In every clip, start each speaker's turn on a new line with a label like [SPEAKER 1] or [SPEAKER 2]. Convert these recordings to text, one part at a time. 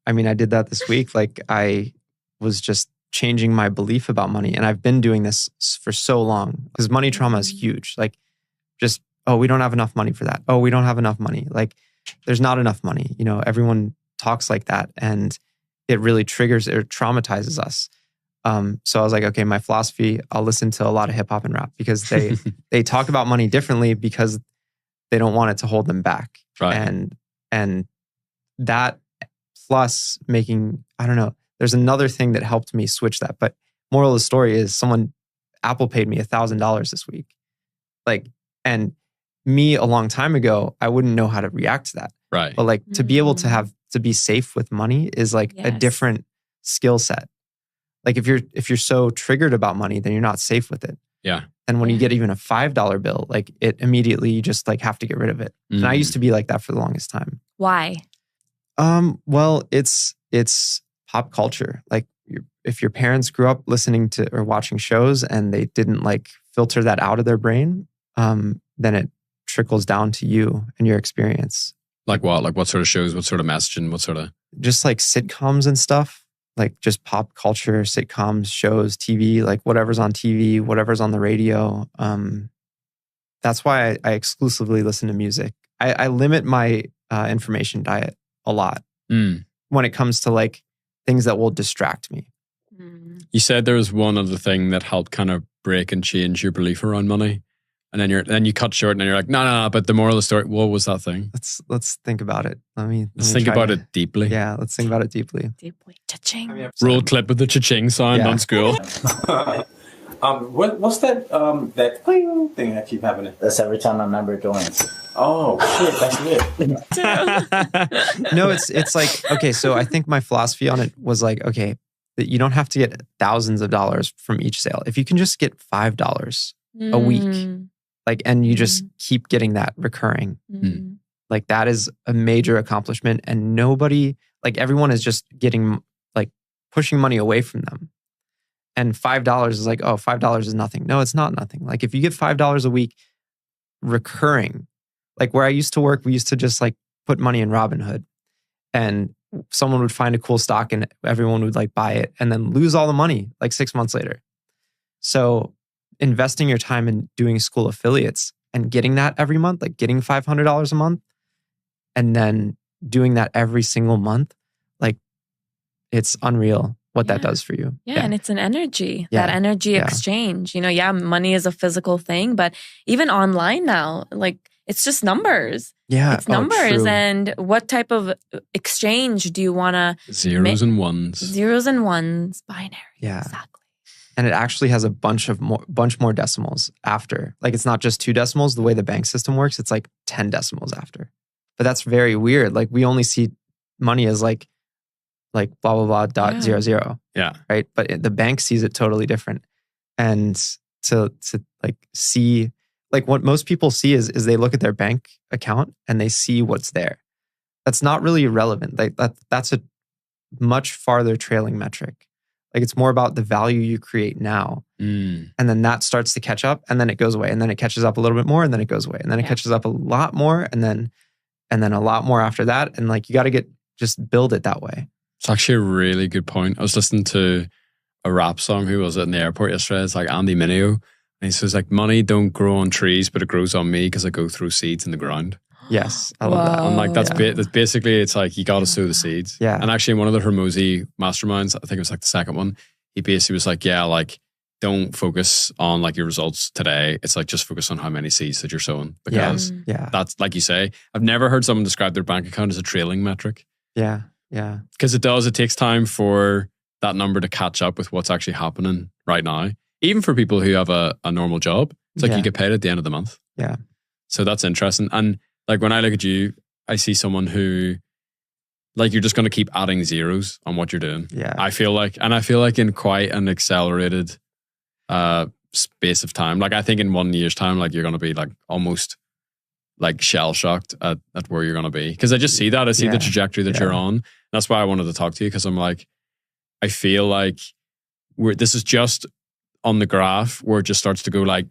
[SPEAKER 1] I mean, I did that this week. Like I was just changing my belief about money. And I've been doing this for so long because money trauma is huge. Like just, oh, we don't have enough money for that. Oh, we don't have enough money. Like there's not enough money. You know, everyone talks like that and it really triggers or traumatizes us. So I was like, okay, my philosophy, I'll listen to a lot of hip hop and rap because they talk about money differently because they don't want it to hold them back.
[SPEAKER 2] Right.
[SPEAKER 1] And that plus making, I don't know, there's another thing that helped me switch that. But moral of the story is Apple paid me $1,000 this week. Like, and me a long time ago, I wouldn't know how to react to that.
[SPEAKER 2] Right.
[SPEAKER 1] But like to be able to be safe with money is like a different skill set. Like if you're so triggered about money, then you're not safe with it.
[SPEAKER 2] Yeah.
[SPEAKER 1] And when you get even a $5 bill, like it immediately you just like have to get rid of it. And I used to be like that for the longest time.
[SPEAKER 3] Why?
[SPEAKER 1] Well, it's pop culture. Like if your parents grew up listening to or watching shows and they didn't like filter that out of their brain, then it trickles down to you and your experience.
[SPEAKER 2] Like what? Like what sort of shows? What sort of messaging? What sort of?
[SPEAKER 1] Just like sitcoms and stuff. Like just pop culture, sitcoms, shows, TV, like whatever's on TV, whatever's on the radio. That's why I exclusively listen to music. I limit my information diet a lot when it comes to like things that will distract me.
[SPEAKER 2] You said there was one other thing that helped kind of break and change your belief around money. And then you cut short and then you're like, no, but the moral of the story, what was that thing?
[SPEAKER 1] Let's think about it.
[SPEAKER 2] Let's think about it deeply.
[SPEAKER 1] Yeah, let's think about it deeply.
[SPEAKER 3] Deeply. Cha-ching.
[SPEAKER 2] Roll clip with the cha-ching sound on Skool.
[SPEAKER 4] What's that that cling thing that keep happening?
[SPEAKER 5] That's every time my member joins.
[SPEAKER 4] Oh shit, that's it.
[SPEAKER 1] No, it's like, okay, so I think my philosophy on it was like, okay, that you don't have to get thousands of dollars from each sale. If you can just get $5 a week, like, and you just keep getting that recurring, like that is a major accomplishment. And nobody, like everyone is just getting like pushing money away from them. And $5 is like, oh, $5 is nothing. No, it's not nothing. Like if you get $5 a week recurring, like where I used to work, we used to just like put money in Robinhood and someone would find a cool stock and everyone would like buy it and then lose all the money like 6 months later. So investing your time in doing Skool affiliates and getting that every month, like getting $500 a month and then doing that every single month, like it's unreal what that does for you.
[SPEAKER 3] Yeah, and it's an energy, that energy exchange. You know, money is a physical thing, but even online now, like it's just numbers.
[SPEAKER 1] Yeah.
[SPEAKER 3] It's numbers. And what type of exchange do you want to...
[SPEAKER 2] Zeros and ones.
[SPEAKER 3] Zeros and ones, binary.
[SPEAKER 1] Yeah.
[SPEAKER 3] Exactly.
[SPEAKER 1] And it actually has a bunch more decimals after. Like it's not just 2 decimals. The way the bank system works, it's like 10 decimals after. But that's very weird. Like we only see money as like blah, blah, blah, dot 00.
[SPEAKER 2] Yeah.
[SPEAKER 1] Right. But the bank sees it totally different. And to like see, like what most people see is they look at their bank account and they see what's there. That's not really irrelevant. Like that's a much farther trailing metric. Like it's more about the value you create now. And then that starts to catch up and then it goes away. And then it catches up a little bit more and then it goes away. And then it catches up a lot more and then a lot more after that. And like you got to just build it that way.
[SPEAKER 2] It's actually a really good point. I was listening to a rap song. Who was it in the airport yesterday? It's like Andy Mineo. And he says like, money don't grow on trees, but it grows on me because I go through seeds in the ground.
[SPEAKER 1] Yes, I love that.
[SPEAKER 2] And like that's basically, it's like you got to sow the seeds.
[SPEAKER 1] Yeah.
[SPEAKER 2] And actually, in one of the Hormozy masterminds, I think it was like the second one, he basically was like, yeah, like don't focus on like your results today. It's like just focus on how many seeds that you're sowing because that's like you say. I've never heard someone describe their bank account as a trailing metric.
[SPEAKER 1] Yeah, yeah.
[SPEAKER 2] Because it does. It takes time for that number to catch up with what's actually happening right now. Even for people who have a normal job, it's like you get paid at the end of the month.
[SPEAKER 1] Yeah.
[SPEAKER 2] So that's interesting. And like when I look at you, I see someone who, like, you're just going to keep adding zeros on what you're doing.
[SPEAKER 1] Yeah.
[SPEAKER 2] I feel like in quite an accelerated space of time. Like I think in 1 year's time, like you're going to be like almost like shell shocked at where you're going to be. Because I just see that. I see the trajectory that you're on. That's why I wanted to talk to you because I'm like, I feel like this is just on the graph where it just starts to go like,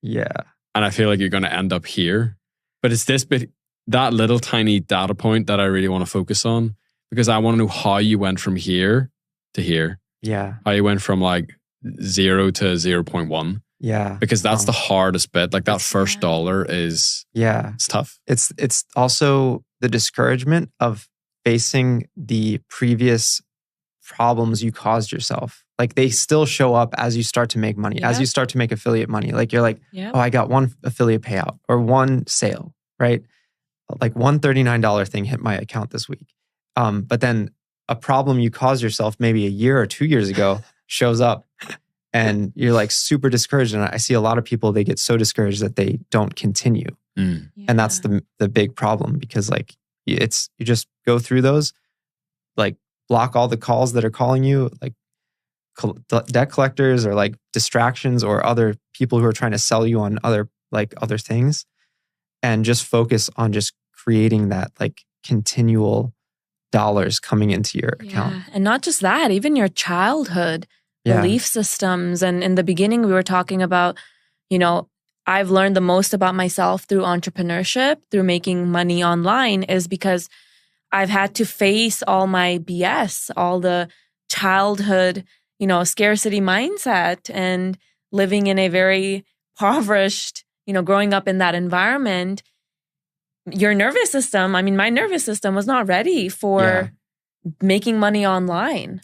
[SPEAKER 1] yeah.
[SPEAKER 2] And I feel like you're going to end up here. But it's this bit, that little tiny data point that I really want to focus on because I want to know how you went from here to here.
[SPEAKER 1] Yeah.
[SPEAKER 2] How you went from like 0 to 0.1.
[SPEAKER 1] Yeah.
[SPEAKER 2] Because that's the hardest bit. Like that first dollar is, it's tough.
[SPEAKER 1] It's also the discouragement of facing the previous problems you caused yourself. Like they still show up as you start to make money, as you start to make affiliate money. Like you're like, oh, I got one affiliate payout or one sale, right? Like one $39 thing hit my account this week. But then a problem you caused yourself maybe a year or 2 years ago shows up and you're like super discouraged. And I see a lot of people, they get so discouraged that they don't continue. And that's the big problem, because like you just go through those, like block all the calls that are calling you, like debt collectors or like distractions or other people who are trying to sell you on other things, and just focus on just creating that like continual dollars coming into your account.
[SPEAKER 3] And not just that, even your childhood belief systems. And in the beginning, we were talking about, I've learned the most about myself through entrepreneurship, through making money online, is because I've had to face all my BS, all the childhood, scarcity mindset, and living in a very impoverished, growing up in that environment. Your nervous system, my nervous system was not ready for making money online.